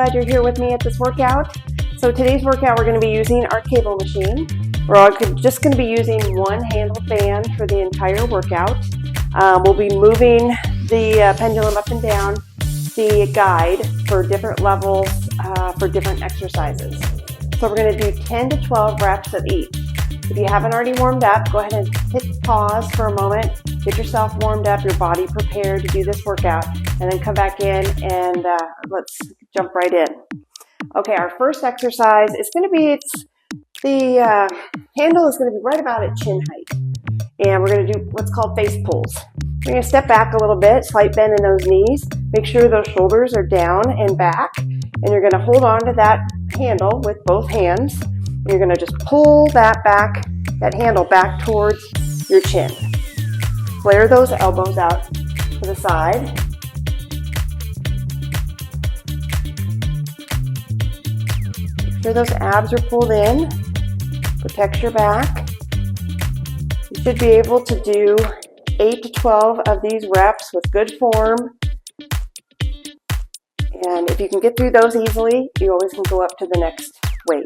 glad you're here with me at this workout. So today's workout, we're going to be using our cable machine. We're just going to be using one handle fan for the entire workout. We'll be moving the pendulum up and down the guide for different levels for different exercises. So we're going to do 10 to 12 reps of each. If you haven't already warmed up, go ahead and hit pause for a moment. Get yourself warmed up, your body prepared to do this workout, and then come back in and let's jump right in. Okay, our first exercise is going to be, the handle is going to be right about at chin height. And we're going to do what's called face pulls. You're going to step back a little bit, slight bend in those knees. Make sure those shoulders are down and back. And you're going to hold on to that handle with both hands. And you're going to just pull that handle back towards your chin. Flare those elbows out to the side. Make sure those abs are pulled in. Protect your back. You should be able to do 8 to 12 of these reps with good form. And if you can get through those easily, you always can go up to the next weight.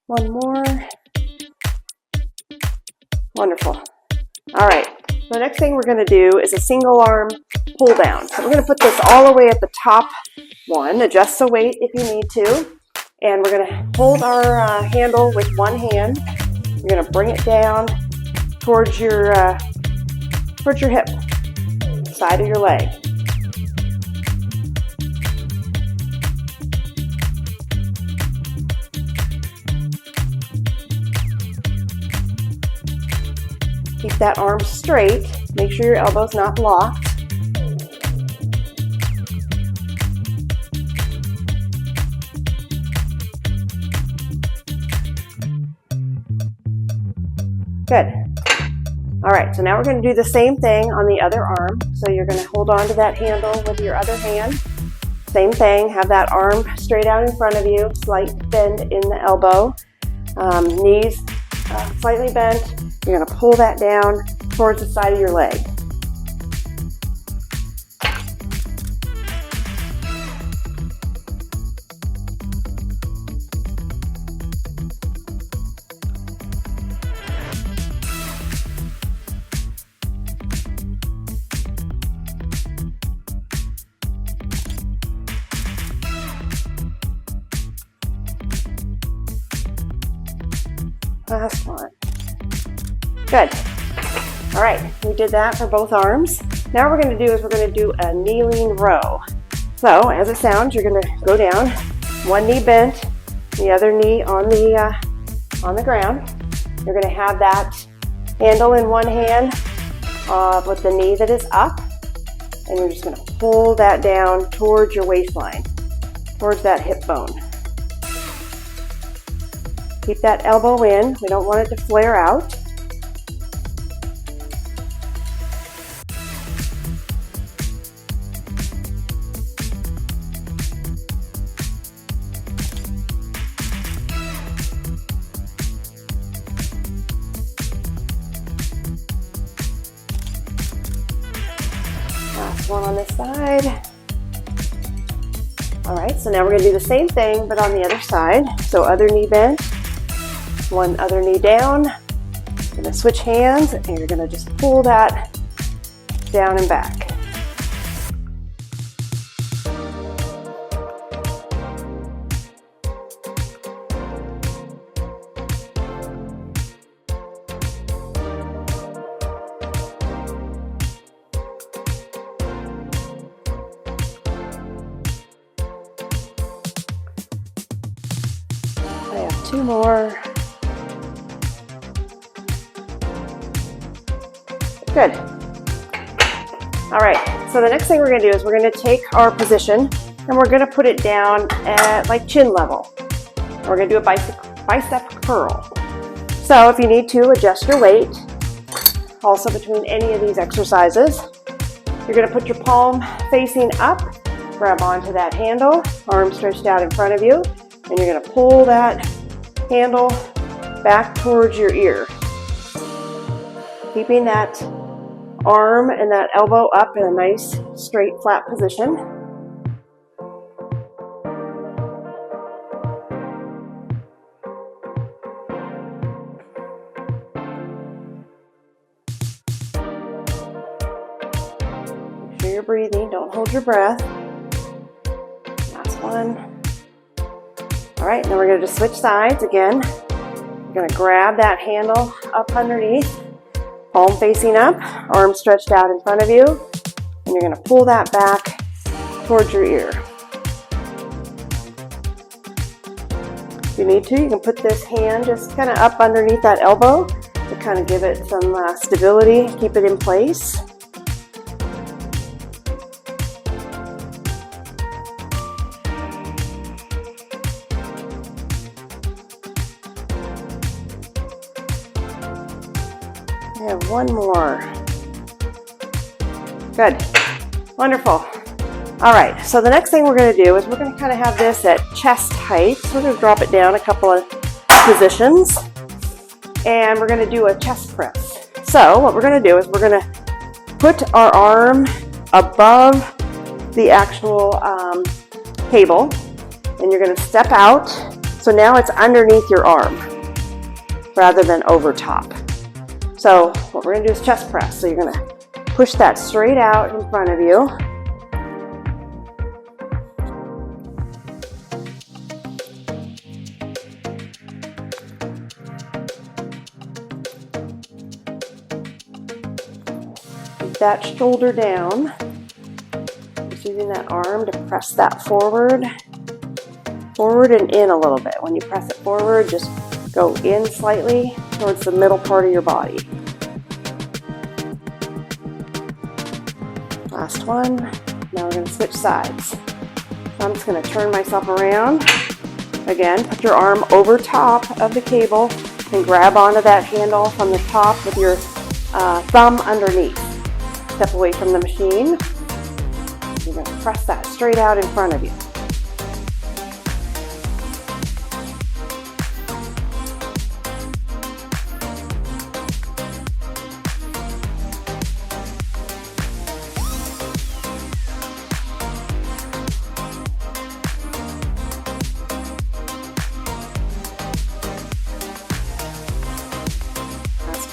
One more. Wonderful. All right. So the next thing we're going to do is a single arm pull down. So we're going to put this all the way at the top one. Adjust the weight if you need to. And we're going to hold our handle with one hand. You're going to bring it down towards your hip, side of your leg. Keep that arm straight. Make sure your elbow's not locked. Good. All right, so now we're going to do the same thing on the other arm. So you're going to hold on to that handle with your other hand. Same thing, have that arm straight out in front of you, slight bend in the elbow, knees slightly bent. You're going to pull that down towards the side of your leg. Last one. Good. All right, we did that for both arms. Now what we're going to do is we're going to do a kneeling row. So as it sounds, you're going to go down, one knee bent, the other knee on the ground. You're going to have that handle in one hand with the knee that is up, and you're just going to pull that down towards your waistline, towards that hip bone. Keep that elbow in. We don't want it to flare out. Last one on this side. All right, so now we're going to do the same thing, but on the other side. So other knee bent. One other knee down. You're going to switch hands and you're going to just pull that down and back. I have two more. Good. All right, so the next thing we're going to do is we're going to take our position and we're going to put it down at like chin level. And we're going to do a bicep curl. So if you need to, adjust your weight. Also between any of these exercises, you're going to put your palm facing up, grab onto that handle, arm stretched out in front of you, and you're going to pull that handle back towards your ear. keeping that arm and that elbow up in a nice straight flat position. Make sure you're breathing, don't hold your breath. Last one. All right, now we're going to just switch sides again. You're going to grab that handle up underneath, palm facing up, arms stretched out in front of you, and you're going to pull that back towards your ear. If you need to, you can put this hand just kind of up underneath that elbow to kind of give it some stability, keep it in place. I have one more. Good. Wonderful. All right, so the next thing we're going to do is we're going to kind of have this at chest height. So we're going to drop it down a couple of positions, and we're going to do a chest press. So what we're going to do is we're going to put our arm above the actual cable, and you're going to step out. So now it's underneath your arm rather than over top. So what we're going to do is chest press. So you're going to push that straight out in front of you. Keep that shoulder down. Just using that arm to press that forward and in a little bit. When you press it forward, just go in slightly towards the middle part of your body. Last one. Now we're going to switch sides. So I'm just going to turn myself around. Again, put your arm over top of the cable and grab onto that handle from the top with your thumb underneath. Step away from the machine. You're going to press that straight out in front of you.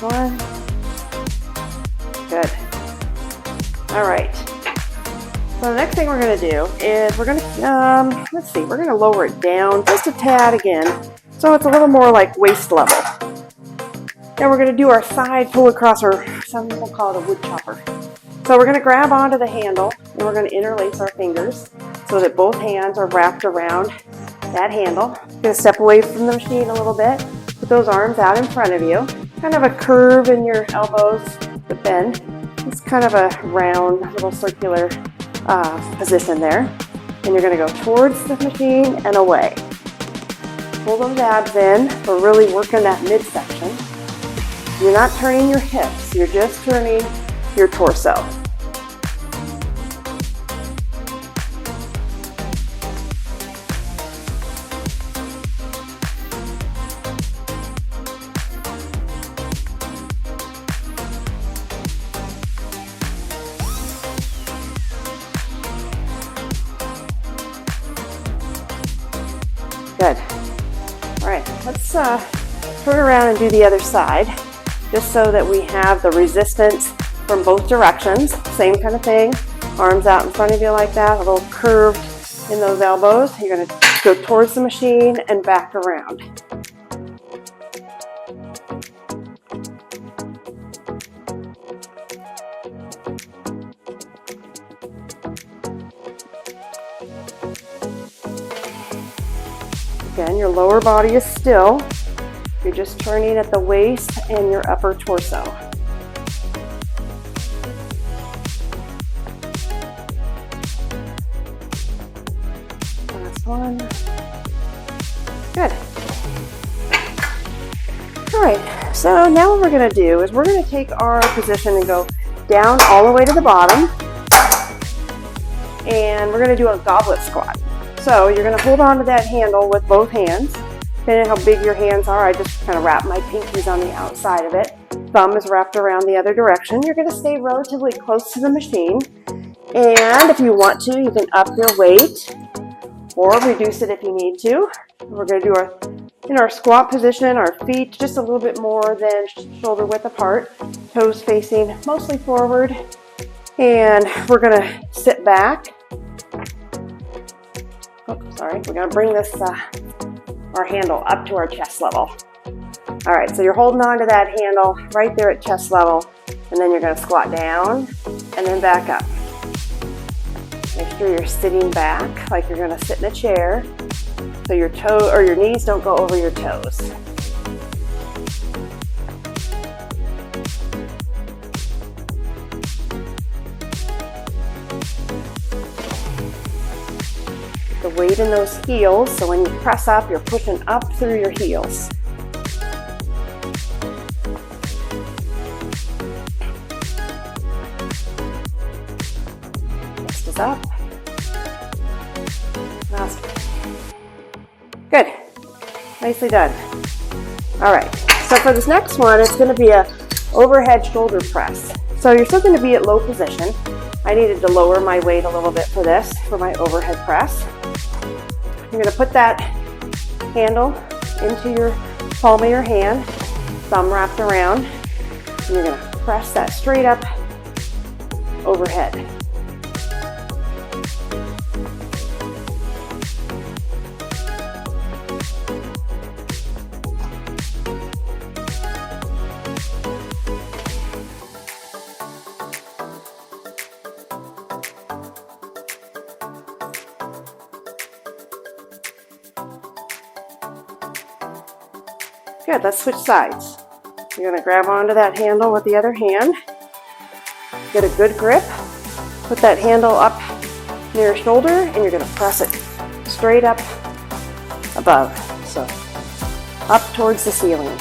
One. Good. All right. So the next thing we're going to do is we're going to, let's see, we're going to lower it down just a tad again, so it's a little more like waist level. Now we're going to do our side pull across, or some people call it a wood chopper. So we're going to grab onto the handle and we're going to interlace our fingers so that both hands are wrapped around that handle. You're going to step away from the machine a little bit, put those arms out in front of you. Kind of a curve in your elbows, but bend. It's kind of a round, little circular position there. And you're going to go towards the machine and away. Pull those abs in. We're really working that midsection. You're not turning your hips. You're just turning your torso. Good. All right, let's turn around and do the other side, just so that we have the resistance from both directions. Same kind of thing. Arms out in front of you like that, a little curved in those elbows. You're going to go towards the machine and back around. Again, your lower body is still. You're just turning at the waist and your upper torso. Last one. Good. All right, so now what we're going to do is we're going to take our position and go down all the way to the bottom. And we're going to do a goblet squat. So you're going to hold on to that handle with both hands. Depending on how big your hands are, I just kind of wrap my pinkies on the outside of it. thumb is wrapped around the other direction. You're going to stay relatively close to the machine. And if you want to, you can up your weight or reduce it if you need to. We're going to do in our squat position, our feet just a little bit more than shoulder width apart, toes facing mostly forward. And we're going to sit back. Oh, sorry. We're going to bring this our handle up to our chest level. All right, so you're holding on to that handle right there at chest level, and then you're going to squat down and then back up. Make sure you're sitting back like you're going to sit in a chair, so your toe or your knees don't go over your toes. Put the weight in those heels, so when you press up, you're pushing up through your heels. Chest is up. Last one. Good. Nicely done. All right. So for this next one, it's going to be a overhead shoulder press. So you're still going to be at low position. I needed to lower my weight a little bit for this, for my overhead press. You're going to put that handle into your palm of your hand, thumb wrapped around, and you're going to press that straight up overhead. Good, let's switch sides. You're going to grab onto that handle with the other hand. Get a good grip. Put that handle up near your shoulder and you're going to press it straight up above. So up towards the ceiling.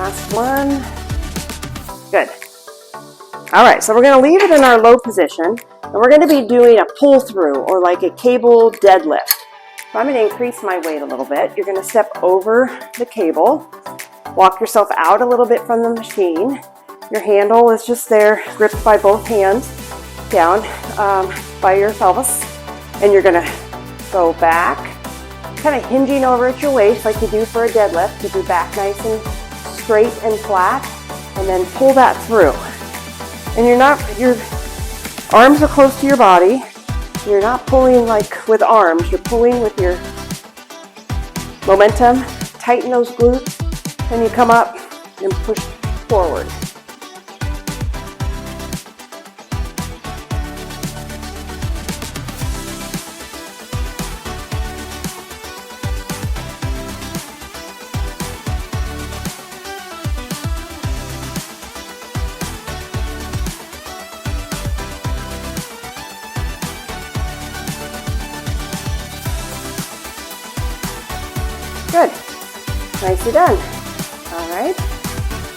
Last one. Good. All right, so we're going to leave it in our low position, and we're going to be doing a pull through or like a cable deadlift. So I'm going to increase my weight a little bit. You're going to step over the cable, walk yourself out a little bit from the machine. Your handle is just there, gripped by both hands down by your pelvis, and you're going to go back, kind of hinging over at your waist like you do for a deadlift. Keep your back nice and straight and flat, and then pull that through. And your arms are close to your body. You're not pulling like with arms, you're pulling with your momentum. Tighten those glutes, and you come up and push forward. Good. Nicely done. All right.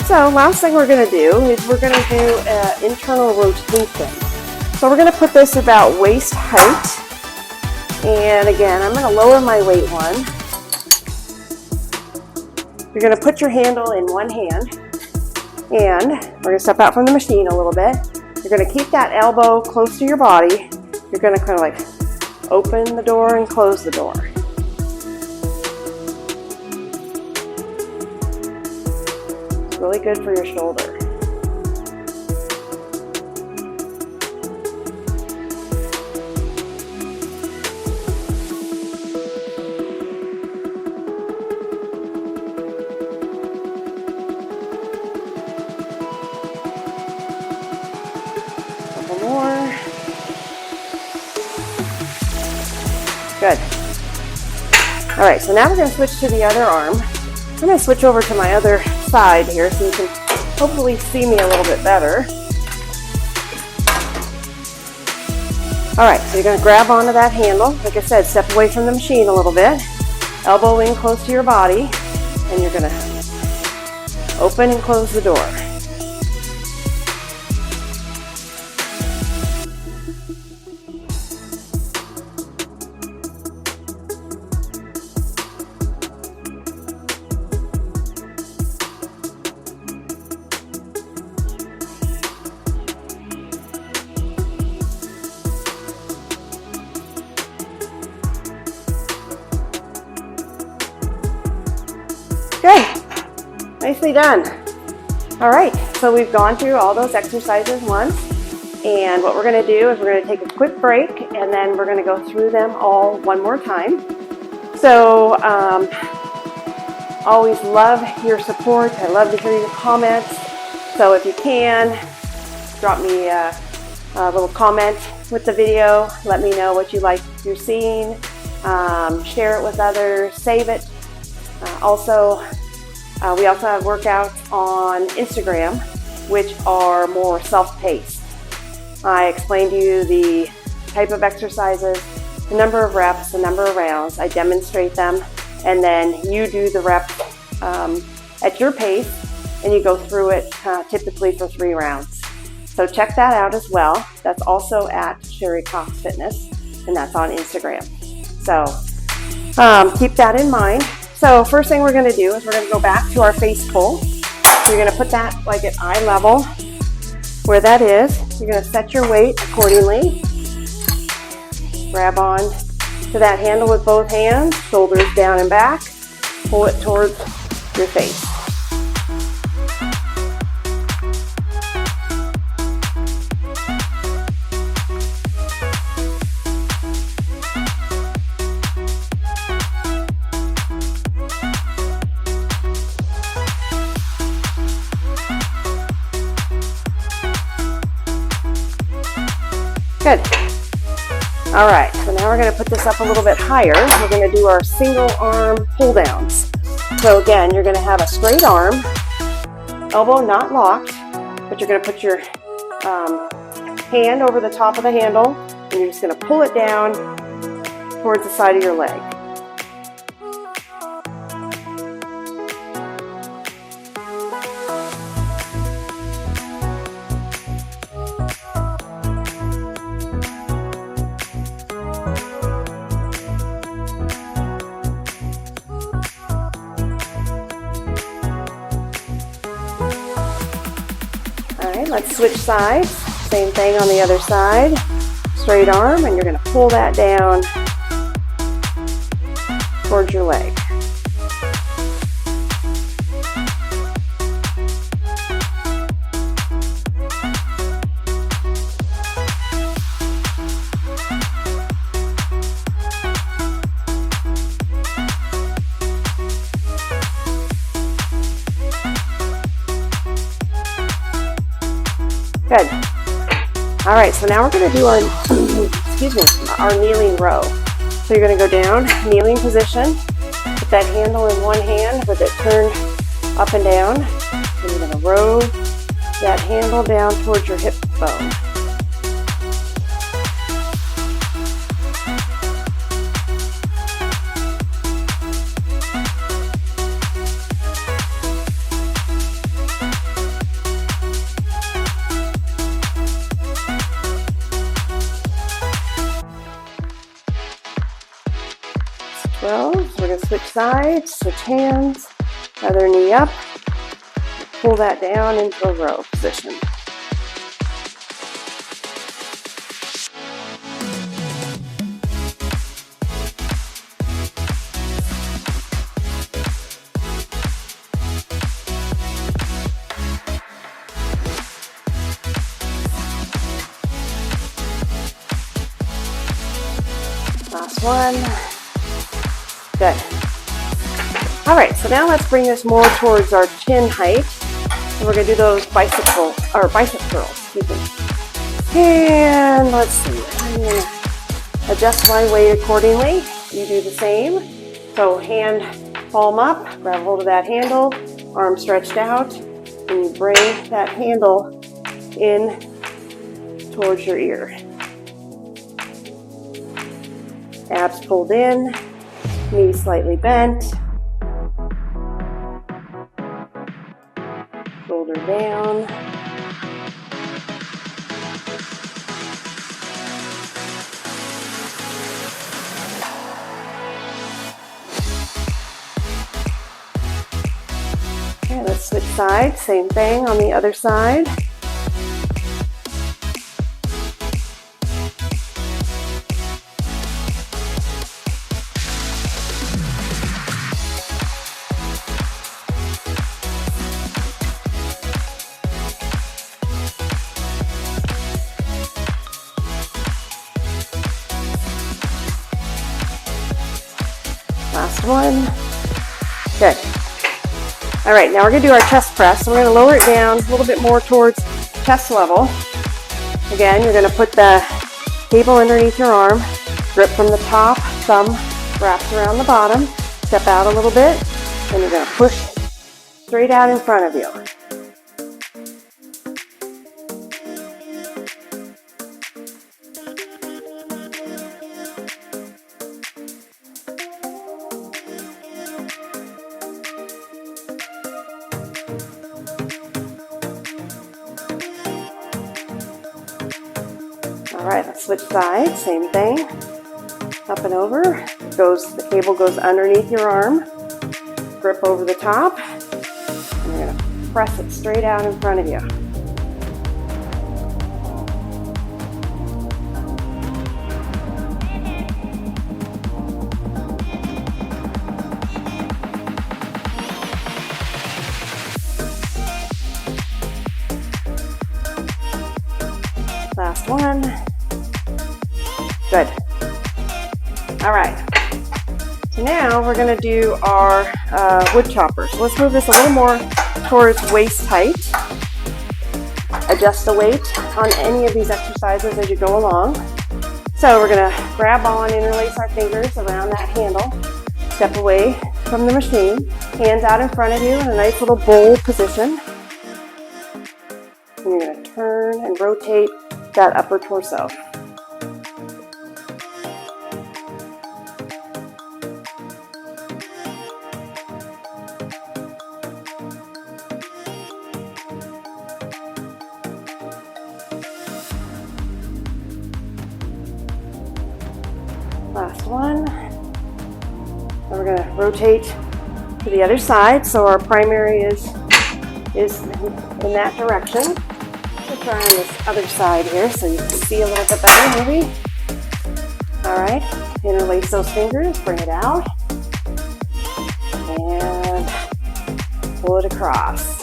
So last thing we're going to do is we're going to do an internal rotation. So we're going to put this about waist height. And again, I'm going to lower my weight one. You're going to put your handle in one hand. And we're going to step out from the machine a little bit. You're going to keep that elbow close to your body. You're going to kind of like open the door and close the door. Really good for your shoulder. Couple more. Good. All right, so now we're going to switch to the other arm. I'm going to switch over to my other side here so you can hopefully see me a little bit better. All right, so you're going to grab onto that handle. Like I said, step away from the machine a little bit. Elbow in close to your body, and you're going to open and close the door. Good. Nicely done. All right, so we've gone through all those exercises once, and what we're going to do is we're going to take a quick break, and then we're going to go through them all one more time. So always love your support. I love to hear your comments. So if you can, drop me a little comment with the video. Let me know what you like you're seeing. Share it with others. Save it. We also have workouts on Instagram, which are more self-paced. I explain to you the type of exercises, the number of reps, the number of rounds. I demonstrate them, and then you do the reps at your pace, and you go through it typically for 3 rounds. So check that out as well. That's also at Sherry Cox Fitness, and that's on Instagram. So keep that in mind. So first thing we're going to do is we're going to go back to our face pull. So you're going to put that like at eye level where that is. You're going to set your weight accordingly. Grab on to that handle with both hands, shoulders down and back. Pull it towards your face. Good. All right, so now we're going to put this up a little bit higher. We're going to do our single arm pull downs. So again, you're going to have a straight arm, elbow not locked, but you're going to put your hand over the top of the handle, and you're just going to pull it down towards the side of your leg. Let's switch sides. Same thing on the other side. Straight arm, and you're going to pull that down towards your leg. Good. All right, so now we're going to do our, our kneeling row. So you're going to go down, kneeling position, put that handle in one hand with it turned up and down. And you're going to row that handle down towards your hip bone. So we're going to switch sides, switch hands, other knee up, pull that down into a row position. Last one. Good. All right, so now let's bring this more towards our chin height. And we're going to do those bicep curls, excuse me. And let's see, I'm going to adjust my weight accordingly. You do the same. So hand palm up, grab hold of that handle, arm stretched out, and you bring that handle in towards your ear. Abs pulled in, knees slightly bent, shoulder down. Okay, let's switch sides. Same thing on the other side. Last one. Good. All right, now we're going to do our chest press. So we're going to lower it down a little bit more towards chest level. Again, you're going to put the cable underneath your arm, grip from the top, thumb wraps around the bottom, step out a little bit, and you're going to push straight out in front of you. All right, let's switch sides, same thing, up and over. The cable goes underneath your arm, grip over the top, and you're going to press it straight out in front of you. Last one. Good. All right. So now we're going to do our wood chopper. So let's move this a little more towards waist height. Adjust the weight on any of these exercises as you go along. So we're going to grab on, interlace our fingers around that handle, step away from the machine, hands out in front of you in a nice little bowl position. And you're going to turn and rotate that upper torso. Last one. And we're going to rotate to the other side. So our primary is in that direction. Let's try on this other side here so you can see a little bit better maybe. All right, interlace those fingers, bring it out, and pull it across.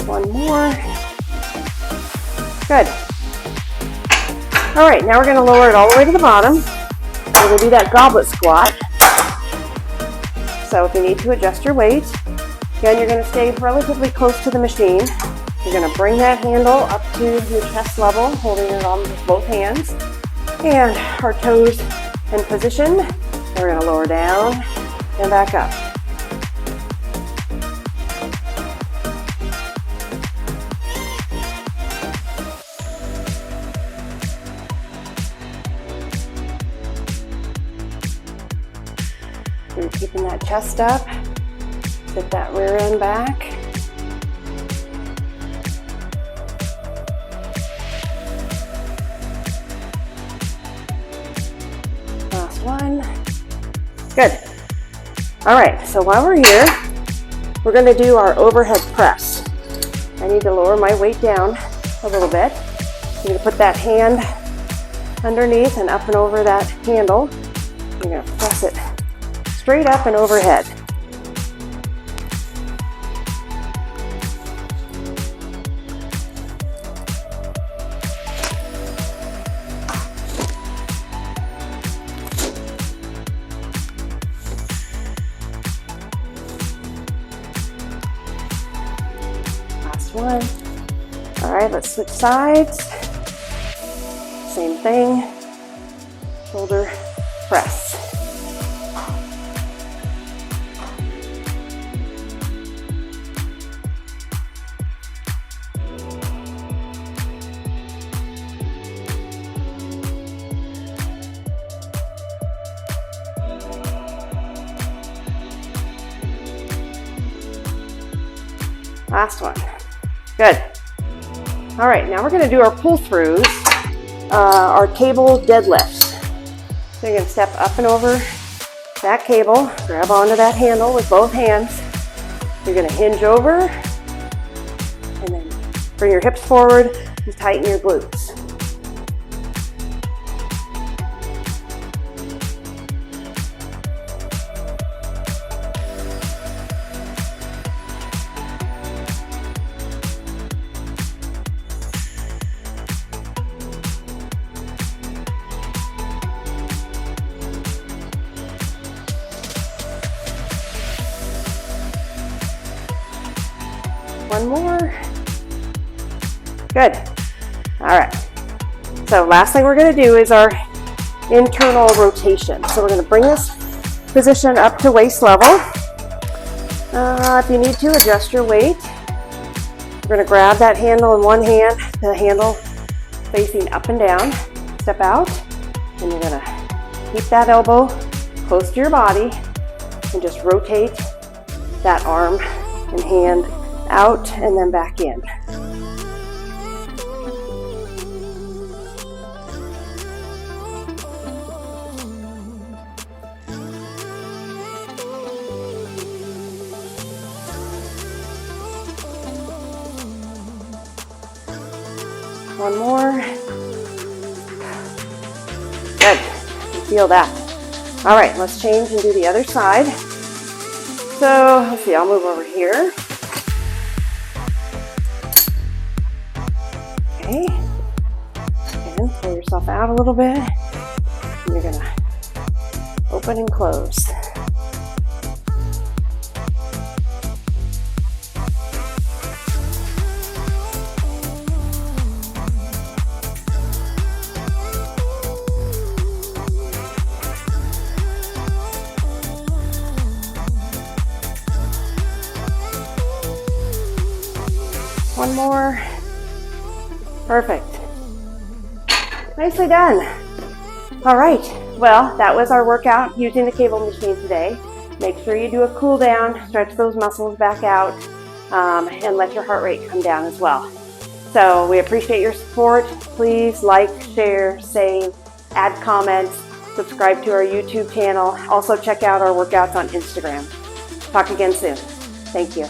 One more. Good. All right, now we're going to lower it all the way to the bottom. We're going to do that goblet squat. So if you need to adjust your weight, again, you're going to stay relatively close to the machine. You're going to bring that handle up to your chest level, holding it on with both hands, and our toes in position. We're going to lower down and back up. You're keeping that chest up, sit that rear end back. Last one. Good. All right, so while we're here, we're going to do our overhead press. I need to lower my weight down a little bit. I'm going to put that hand underneath and up and over that handle. I'm going to press it straight up and overhead. Last one. All right, let's switch sides. Same thing. shoulder press. Last one. Good. All right, now we're going to do our pull-throughs, our cable deadlifts. So you're going to step up and over that cable, grab onto that handle with both hands. You're going to hinge over, and then bring your hips forward and tighten your glutes. One more. Good. All right. So last thing we're going to do is our internal rotation. So we're going to bring this position up to waist level. If you need to, adjust your weight. We're going to grab that handle in one hand, the handle facing up and down. Step out, and you're going to keep that elbow close to your body and just rotate that arm and hand out and then back in. One more. Good. You feel that. All right, let's change and do the other side. So let's see, I'll move over here. Okay, and pull yourself out a little bit, and you're gonna open and close. One more. Perfect. Nicely done. All right. Well, that was our workout using the cable machine today. Make sure you do a cool down, stretch those muscles back out, and let your heart rate come down as well. So we appreciate your support. Please like, share, save, add comments, subscribe to our YouTube channel. Also check out our workouts on Instagram. Talk again soon. Thank you.